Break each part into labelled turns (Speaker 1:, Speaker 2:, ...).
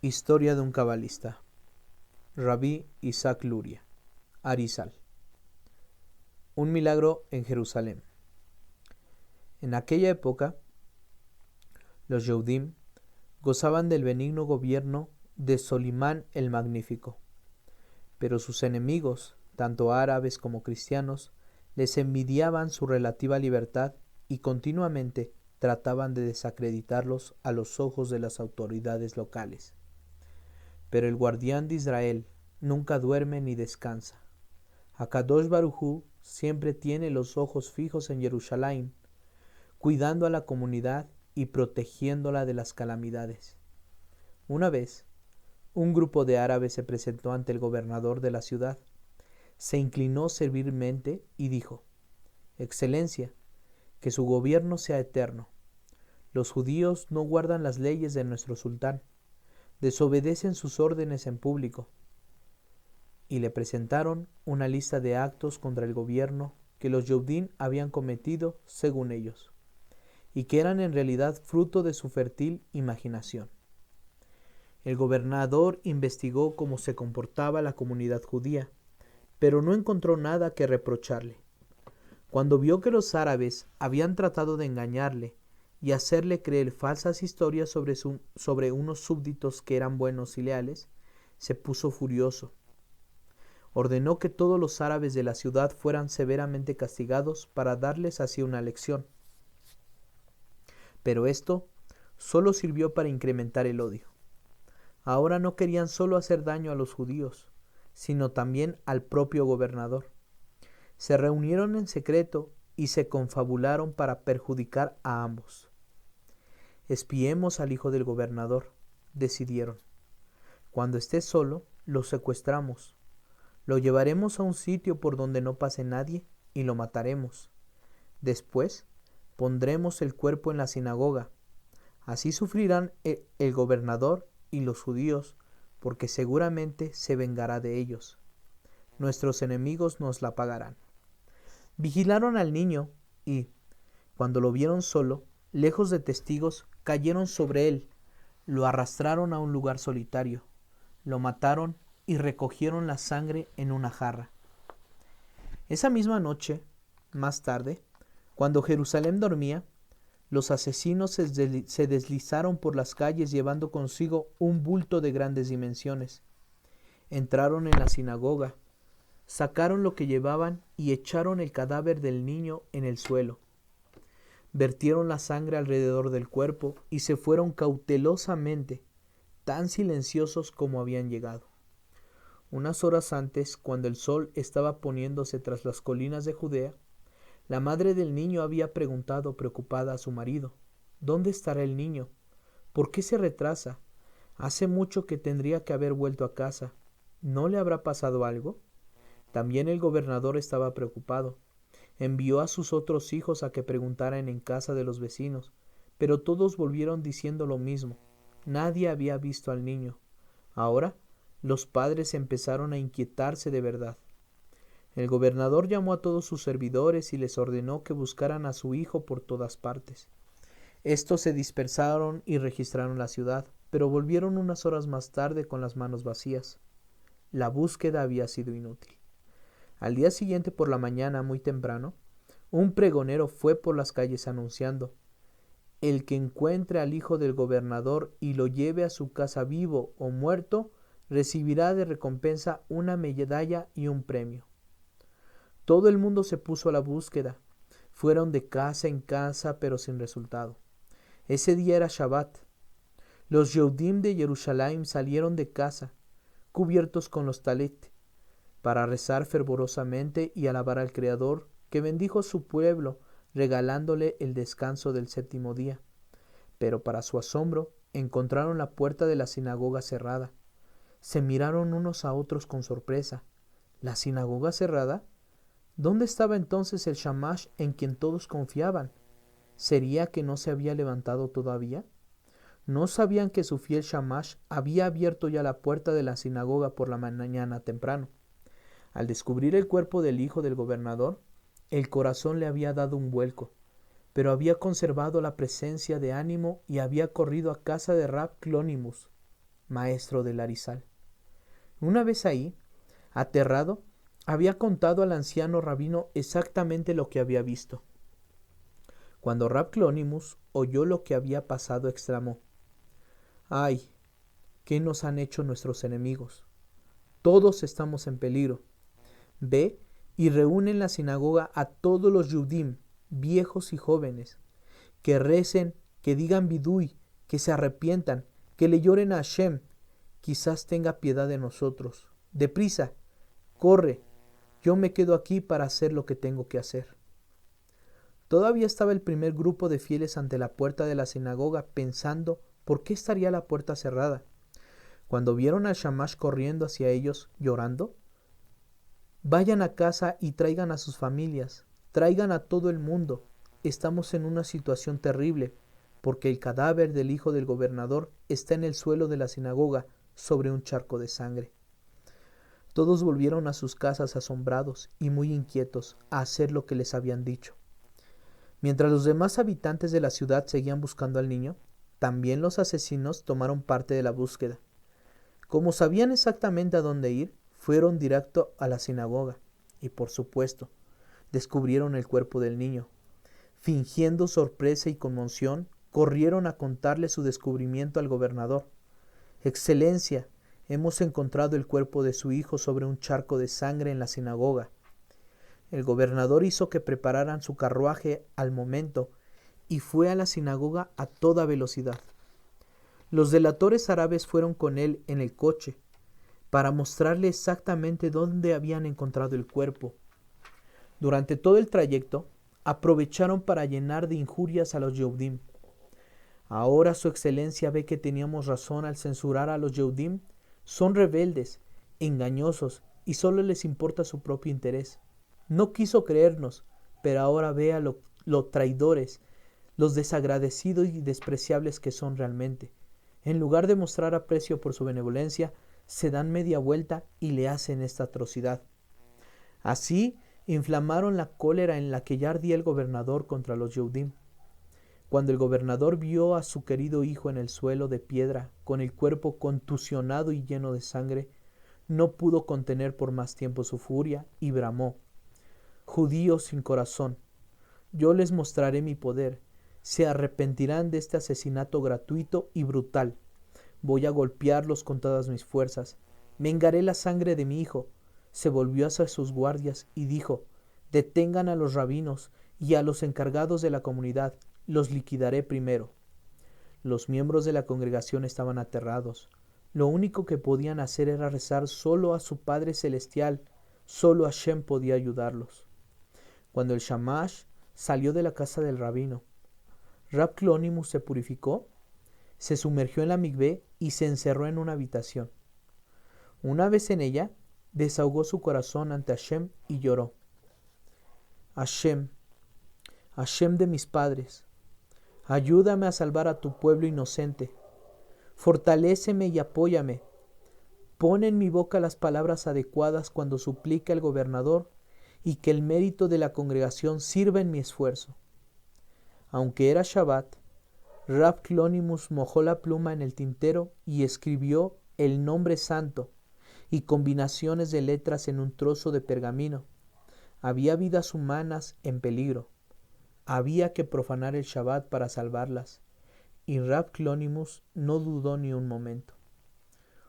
Speaker 1: Historia de un cabalista. Rabí Isaac Luria. Arizal. Un milagro en Jerusalén. En aquella época, los Yehudim gozaban del benigno gobierno de Solimán el Magnífico, pero sus enemigos, tanto árabes como cristianos, les envidiaban su relativa libertad y continuamente trataban de desacreditarlos a los ojos de las autoridades locales. Pero el guardián de Israel nunca duerme ni descansa. Akadosh Baruj Hu siempre tiene los ojos fijos en Jerusalén, cuidando a la comunidad y protegiéndola de las calamidades. Una vez, un grupo de árabes se presentó ante el gobernador de la ciudad, se inclinó servilmente y dijo: Excelencia, que su gobierno sea eterno. Los judíos no guardan las leyes de nuestro sultán, desobedecen sus órdenes en público. Y le presentaron una lista de actos contra el gobierno que los Yehudim habían cometido según ellos, y que eran en realidad fruto de su fértil imaginación. El gobernador investigó cómo se comportaba la comunidad judía, pero no encontró nada que reprocharle. Cuando vio que los árabes habían tratado de engañarle y hacerle creer falsas historias sobre unos súbditos que eran buenos y leales, se puso furioso. Ordenó que todos los árabes de la ciudad fueran severamente castigados para darles así una lección. Pero esto solo sirvió para incrementar el odio. Ahora no querían solo hacer daño a los judíos, sino también al propio gobernador. Se reunieron en secreto y se confabularon para perjudicar a ambos. Espiemos al hijo del gobernador, decidieron. Cuando esté solo, lo secuestramos. Lo llevaremos a un sitio por donde no pase nadie y lo mataremos. Después, pondremos el cuerpo en la sinagoga. Así sufrirán el gobernador y los judíos, porque seguramente se vengará de ellos. Nuestros enemigos nos la pagarán. Vigilaron al niño y, cuando lo vieron solo, lejos de testigos, cayeron sobre él, lo arrastraron a un lugar solitario, lo mataron y recogieron la sangre en una jarra. Esa misma noche, más tarde, cuando Jerusalén dormía, los asesinos se deslizaron por las calles llevando consigo un bulto de grandes dimensiones. Entraron en la sinagoga, sacaron lo que llevaban y echaron el cadáver del niño en el suelo. Vertieron la sangre alrededor del cuerpo y se fueron cautelosamente, tan silenciosos como habían llegado. Unas horas antes, cuando el sol estaba poniéndose tras las colinas de Judea, la madre del niño había preguntado preocupada a su marido: ¿Dónde estará el niño? ¿Por qué se retrasa? Hace mucho que tendría que haber vuelto a casa. ¿No le habrá pasado algo? También el gobernador estaba preocupado. Envió a sus otros hijos a que preguntaran en casa de los vecinos, pero todos volvieron diciendo lo mismo. Nadie había visto al niño. Ahora, los padres empezaron a inquietarse de verdad. El gobernador llamó a todos sus servidores y les ordenó que buscaran a su hijo por todas partes. Estos se dispersaron y registraron la ciudad, pero volvieron unas horas más tarde con las manos vacías. La búsqueda había sido inútil. Al día siguiente por la mañana, muy temprano, un pregonero fue por las calles anunciando: el que encuentre al hijo del gobernador y lo lleve a su casa vivo o muerto, recibirá de recompensa una medalla y un premio. Todo el mundo se puso a la búsqueda. Fueron de casa en casa, pero sin resultado. Ese día era Shabbat. Los Yehudim de Jerusalén salieron de casa, cubiertos con los talit, para rezar fervorosamente y alabar al Creador, que bendijo su pueblo, regalándole el descanso del séptimo día. Pero para su asombro, encontraron la puerta de la sinagoga cerrada. Se miraron unos a otros con sorpresa. ¿La sinagoga cerrada? ¿Dónde estaba entonces el Shamash en quien todos confiaban? ¿Sería que no se había levantado todavía? ¿No sabían que su fiel Shamash había abierto ya la puerta de la sinagoga por la mañana temprano? Al descubrir el cuerpo del hijo del gobernador, el corazón le había dado un vuelco, pero había conservado la presencia de ánimo y había corrido a casa de Rab Clonimus, maestro del Arizal. Una vez ahí, aterrado, había contado al anciano rabino exactamente lo que había visto. Cuando Rab Clonimus oyó lo que había pasado, exclamó: ¡Ay! ¿Qué nos han hecho nuestros enemigos? Todos estamos en peligro. Ve y reúne en la sinagoga a todos los Yudim, viejos y jóvenes, que recen, que digan vidui, que se arrepientan, que le lloren a Hashem. Quizás tenga piedad de nosotros. Deprisa, corre, yo me quedo aquí para hacer lo que tengo que hacer. Todavía estaba el primer grupo de fieles ante la puerta de la sinagoga pensando por qué estaría la puerta cerrada. Cuando vieron al Shamash corriendo hacia ellos, llorando: vayan a casa y traigan a sus familias, traigan a todo el mundo. Estamos en una situación terrible, porque el cadáver del hijo del gobernador está en el suelo de la sinagoga, sobre un charco de sangre. Todos volvieron a sus casas asombrados y muy inquietos a hacer lo que les habían dicho. Mientras los demás habitantes de la ciudad seguían buscando al niño, también los asesinos tomaron parte de la búsqueda. Como sabían exactamente a dónde ir, fueron directo a la sinagoga y, por supuesto, descubrieron el cuerpo del niño. Fingiendo sorpresa y conmoción, corrieron a contarle su descubrimiento al gobernador. Excelencia, hemos encontrado el cuerpo de su hijo sobre un charco de sangre en la sinagoga. El gobernador hizo que prepararan su carruaje al momento y fue a la sinagoga a toda velocidad. Los delatores árabes fueron con él en el coche para mostrarle exactamente dónde habían encontrado el cuerpo. Durante todo el trayecto, aprovecharon para llenar de injurias a los Yehudim. Ahora su excelencia ve que teníamos razón al censurar a los Yehudim. Son rebeldes, engañosos y solo les importa su propio interés. No quiso creernos, pero ahora ve a lo traidores, los desagradecidos y despreciables que son realmente. En lugar de mostrar aprecio por su benevolencia, se dan media vuelta y le hacen esta atrocidad. Así inflamaron la cólera en la que ya ardía el gobernador contra los Yehudim. Cuando el gobernador vio a su querido hijo en el suelo de piedra, con el cuerpo contusionado y lleno de sangre, no pudo contener por más tiempo su furia y bramó: judíos sin corazón, yo les mostraré mi poder. Se arrepentirán de este asesinato gratuito y brutal. Voy a golpearlos con todas mis fuerzas. Vengaré la sangre de mi hijo. Se volvió hacia sus guardias y dijo: detengan a los rabinos y a los encargados de la comunidad. Los liquidaré primero. Los miembros de la congregación estaban aterrados. Lo único que podían hacer era rezar solo a su Padre Celestial. Solo Hashem podía ayudarlos. Cuando el Shamash salió de la casa del rabino, Rab Clonimus se purificó, se sumergió en la mikvé y se encerró en una habitación. Una vez en ella, desahogó su corazón ante Hashem y lloró: Hashem, Hashem de mis padres, ayúdame a salvar a tu pueblo inocente, fortaléceme y apóyame, pon en mi boca las palabras adecuadas cuando suplique al gobernador y que el mérito de la congregación sirva en mi esfuerzo. Aunque era Shabbat, Rab Clonimus mojó la pluma en el tintero y escribió el nombre santo y combinaciones de letras en un trozo de pergamino. Había vidas humanas en peligro. Había que profanar el Shabbat para salvarlas, y Rab Clonimus no dudó ni un momento.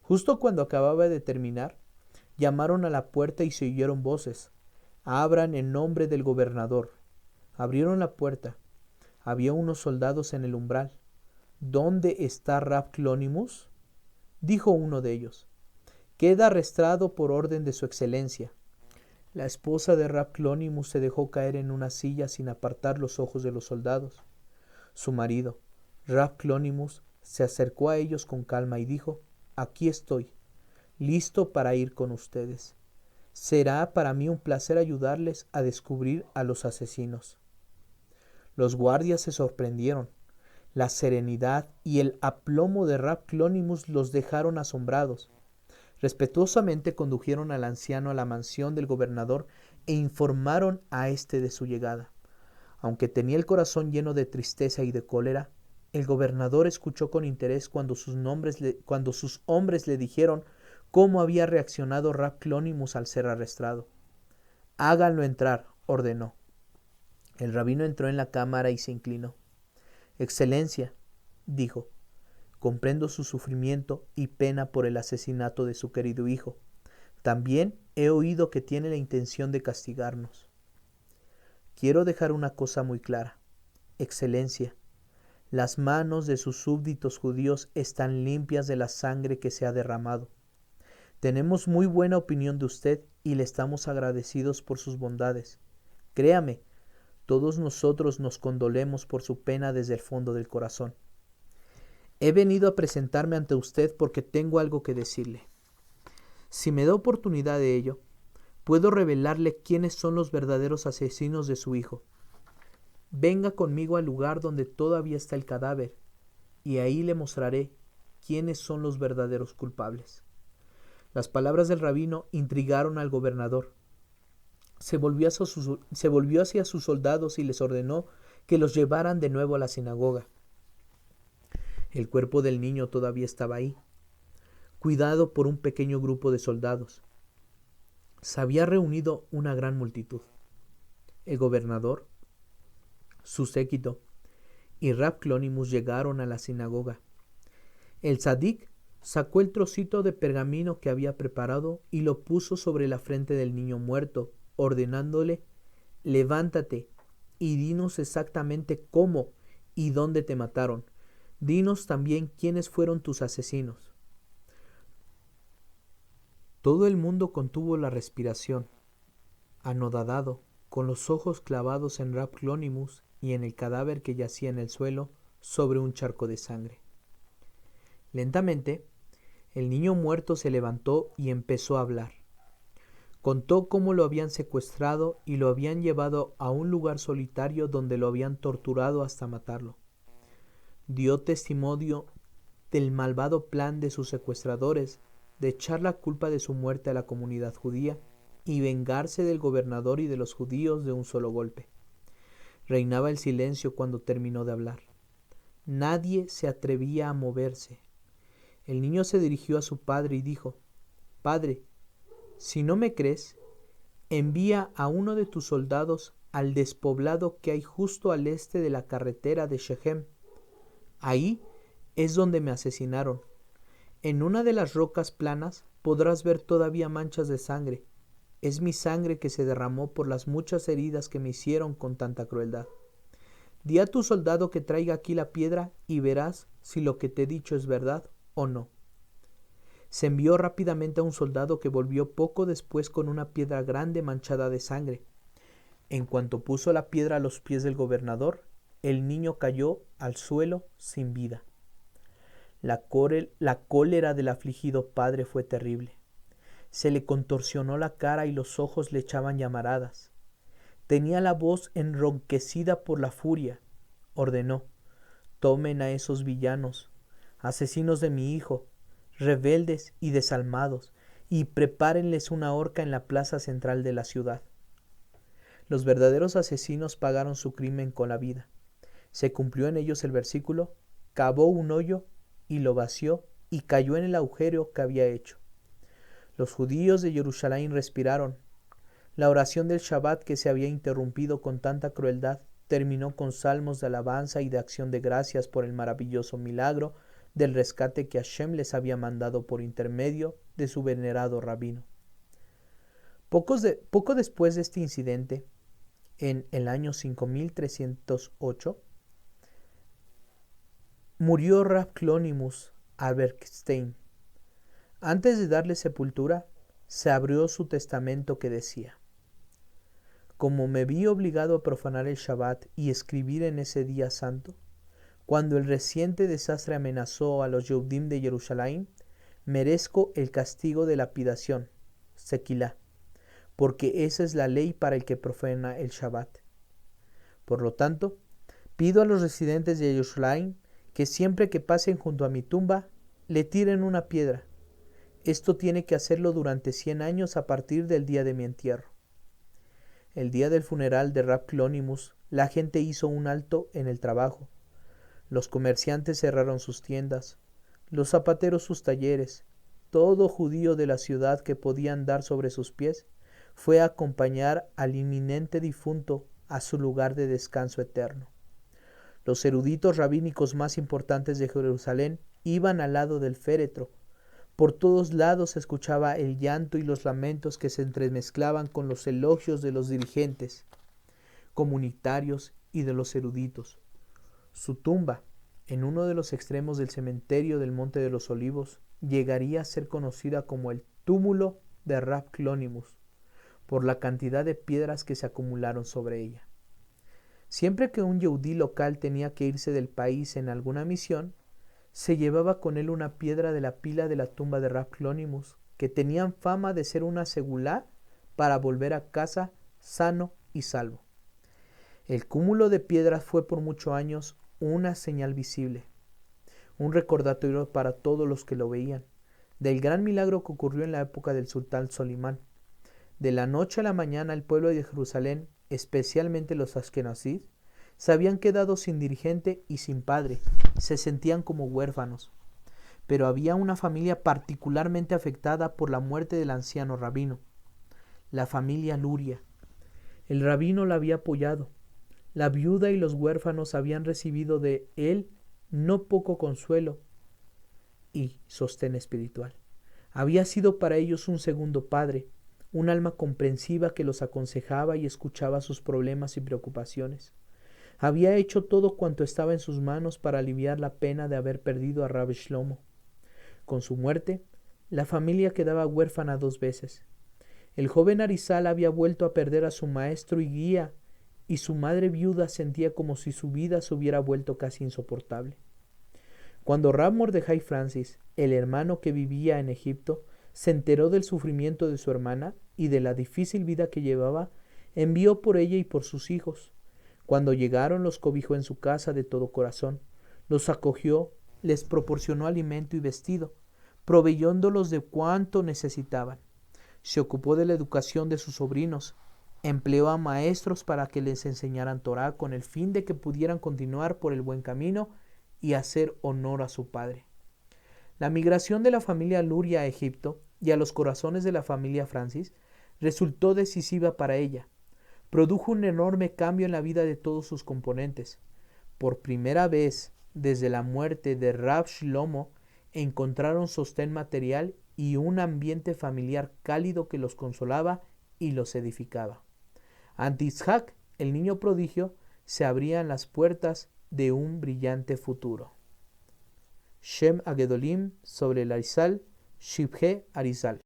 Speaker 1: Justo cuando acababa de terminar, llamaron a la puerta y se oyeron voces: abran en nombre del gobernador. Abrieron la puerta. Había unos soldados en el umbral. ¿Dónde está Rab Clonimus?, dijo uno de ellos. Queda arrestado por orden de su excelencia. La esposa de Rab Clonimus se dejó caer en una silla sin apartar los ojos de los soldados. Su marido, Rab Clonimus, se acercó a ellos con calma y dijo: aquí estoy, listo para ir con ustedes. Será para mí un placer ayudarles a descubrir a los asesinos. Los guardias se sorprendieron. La serenidad y el aplomo de Rab Clonimus los dejaron asombrados. Respetuosamente condujeron al anciano a la mansión del gobernador e informaron a éste de su llegada. Aunque tenía el corazón lleno de tristeza y de cólera, El gobernador escuchó con interés cuando sus hombres le dijeron cómo había reaccionado Rab Clonimus al ser arrestado. «Háganlo entrar», ordenó. El rabino entró en la cámara y se inclinó. «Excelencia», dijo, «comprendo su sufrimiento y pena por el asesinato de su querido hijo. También he oído que tiene la intención de castigarnos. Quiero dejar una cosa muy clara. Excelencia, las manos de sus súbditos judíos están limpias de la sangre que se ha derramado. Tenemos muy buena opinión de usted y le estamos agradecidos por sus bondades. Créame, todos nosotros nos condolemos por su pena desde el fondo del corazón. He venido a presentarme ante usted porque tengo algo que decirle. Si me da oportunidad de ello, puedo revelarle quiénes son los verdaderos asesinos de su hijo. Venga conmigo al lugar donde todavía está el cadáver, y ahí le mostraré quiénes son los verdaderos culpables». Las palabras del rabino intrigaron al gobernador. Se volvió hacia sus soldados y les ordenó que los llevaran de nuevo a la sinagoga. El cuerpo del niño todavía estaba ahí, cuidado por un pequeño grupo de soldados. Se había reunido una gran multitud. El gobernador, su séquito y Rab Clonimus llegaron a la sinagoga. El tzadik sacó el trocito de pergamino que había preparado y lo puso sobre la frente del niño muerto, ordenándole: «Levántate y dinos exactamente cómo y dónde te mataron. Dinos también quiénes fueron tus asesinos». Todo el mundo contuvo la respiración, anodadado, con los ojos clavados en Rab Clonimus y en el cadáver que yacía en el suelo sobre un charco de sangre. Lentamente, el niño muerto se levantó y empezó a hablar. Contó cómo lo habían secuestrado y lo habían llevado a un lugar solitario donde lo habían torturado hasta matarlo. Dio testimonio del malvado plan de sus secuestradores de echar la culpa de su muerte a la comunidad judía y vengarse del gobernador y de los judíos de un solo golpe. Reinaba el silencio cuando terminó de hablar. Nadie se atrevía a moverse. El niño se dirigió a su padre y dijo: «Padre, si no me crees, envía a uno de tus soldados al despoblado que hay justo al este de la carretera de Shechem. Ahí es donde me asesinaron. En una de las rocas planas podrás ver todavía manchas de sangre. Es mi sangre que se derramó por las muchas heridas que me hicieron con tanta crueldad. Di a tu soldado que traiga aquí la piedra y verás si lo que te he dicho es verdad o no». Se envió rápidamente a un soldado que volvió poco después con una piedra grande manchada de sangre. En cuanto puso la piedra a los pies del gobernador, el niño cayó al suelo sin vida. La cólera del afligido padre fue terrible. Se le contorsionó la cara y los ojos le echaban llamaradas. Tenía la voz enronquecida por la furia. Ordenó: «Tomen a esos villanos, asesinos de mi hijo, rebeldes y desalmados, y prepárenles una horca en la plaza central de la ciudad». Los verdaderos asesinos pagaron su crimen con la vida. Se cumplió en ellos el versículo: «Cavó un hoyo y lo vació y cayó en el agujero que había hecho». Los judíos de Jerusalén respiraron. La oración del Shabbat, que se había interrumpido con tanta crueldad, terminó con salmos de alabanza y de acción de gracias por el maravilloso milagro del rescate que Hashem les había mandado por intermedio de su venerado rabino. Poco después de este incidente, en el año 5308, murió Rab Clonimus Alberstein. Antes de darle sepultura, se abrió su testamento que decía: «Como me vi obligado a profanar el Shabbat y escribir en ese día santo, cuando el reciente desastre amenazó a los Yehudim de Jerusalén, merezco el castigo de lapidación, sequilá, porque esa es la ley para el que profana el Shabbat. Por lo tanto, pido a los residentes de Jerusalén que siempre que pasen junto a mi tumba, le tiren una piedra. Esto tiene que hacerlo durante 100 años a partir del día de mi entierro». El día del funeral de Rab Clonimus, la gente hizo un alto en el trabajo. Los comerciantes cerraron sus tiendas, los zapateros sus talleres. Todo judío de la ciudad que podía andar sobre sus pies fue a acompañar al inminente difunto a su lugar de descanso eterno. Los eruditos rabínicos más importantes de Jerusalén iban al lado del féretro. Por todos lados se escuchaba el llanto y los lamentos que se entremezclaban con los elogios de los dirigentes comunitarios y de los eruditos. Su tumba, en uno de los extremos del cementerio del Monte de los Olivos, llegaría a ser conocida como el túmulo de Rab Clonimus, por la cantidad de piedras que se acumularon sobre ella. Siempre que un yehudí local tenía que irse del país en alguna misión, se llevaba con él una piedra de la pila de la tumba de Rab Clonimus, que tenían fama de ser una segulá para volver a casa sano y salvo. El cúmulo de piedras fue por muchos años una señal visible, un recordatorio para todos los que lo veían, del gran milagro que ocurrió en la época del sultán Solimán. De la noche a la mañana el pueblo de Jerusalén, especialmente los askenazíes, se habían quedado sin dirigente y sin padre, se sentían como huérfanos. Pero había una familia particularmente afectada por la muerte del anciano rabino, la familia Luria. El rabino la había apoyado. La viuda y los huérfanos habían recibido de él no poco consuelo y sostén espiritual. Había sido para ellos un segundo padre, un alma comprensiva que los aconsejaba y escuchaba sus problemas y preocupaciones. Había hecho todo cuanto estaba en sus manos para aliviar la pena de haber perdido a Rab Shlomo. Con su muerte, la familia quedaba huérfana 2 veces. El joven Arizal había vuelto a perder a su maestro y guía, y su madre viuda sentía como si su vida se hubiera vuelto casi insoportable. Cuando Rab Mordejai Francis, el hermano que vivía en Egipto, se enteró del sufrimiento de su hermana y de la difícil vida que llevaba, envió por ella y por sus hijos. Cuando llegaron, los cobijó en su casa de todo corazón, los acogió, les proporcionó alimento y vestido, proveyéndolos de cuanto necesitaban. Se ocupó de la educación de sus sobrinos, empleó a maestros para que les enseñaran Torá con el fin de que pudieran continuar por el buen camino y hacer honor a su padre. La migración de la familia Luria a Egipto y a los corazones de la familia Francis resultó decisiva para ella. Produjo un enorme cambio en la vida de todos sus componentes. Por primera vez desde la muerte de Rab Shlomo encontraron sostén material y un ambiente familiar cálido que los consolaba y los edificaba. Ante Isaac, el niño prodigio, se abrían las puertas de un brillante futuro. Shem Agedolim sobre el Arizal, Shibhe Arizal.